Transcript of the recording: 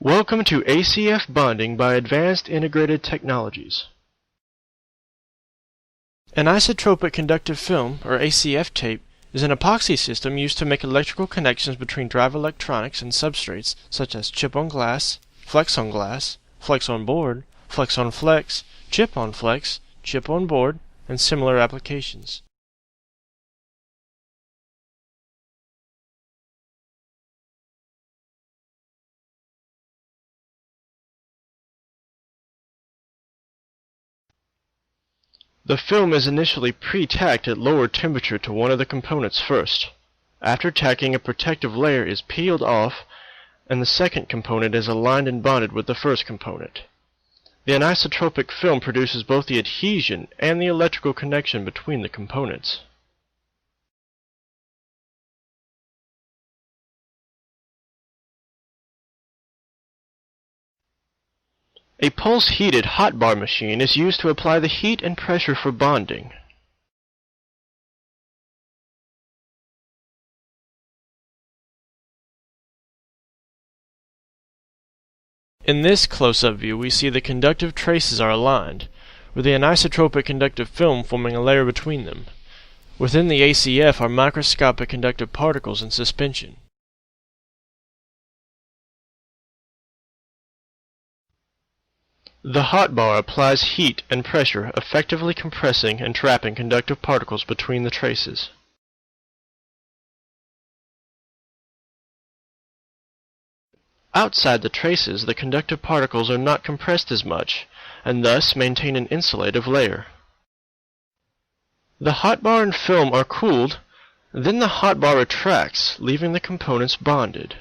Welcome to ACF bonding by Advanced Integrated Technologies. An isotropic conductive film, or ACF tape, is an epoxy system used to make electrical connections between drive electronics and substrates such as chip-on-glass, flex-on-glass, flex-on-board, flex-on-flex, chip-on-flex, chip-on-board, and similar applications. The film is initially pre-tacked at lower temperature to one of the components first. After tacking, a protective layer is peeled off, and the second component is aligned and bonded with the first component. The anisotropic film produces both the adhesion and the electrical connection between the components. A pulse-heated hot bar machine is used to apply the heat and pressure for bonding. In this close-up view, we see the conductive traces are aligned, with the anisotropic conductive film forming a layer between them. Within the ACF are microscopic conductive particles in suspension. The hot bar applies heat and pressure, effectively compressing and trapping conductive particles between the traces. Outside the traces, the conductive particles are not compressed as much, and thus maintain an insulative layer. The hot bar and film are cooled, then the hot bar retracts, leaving the components bonded.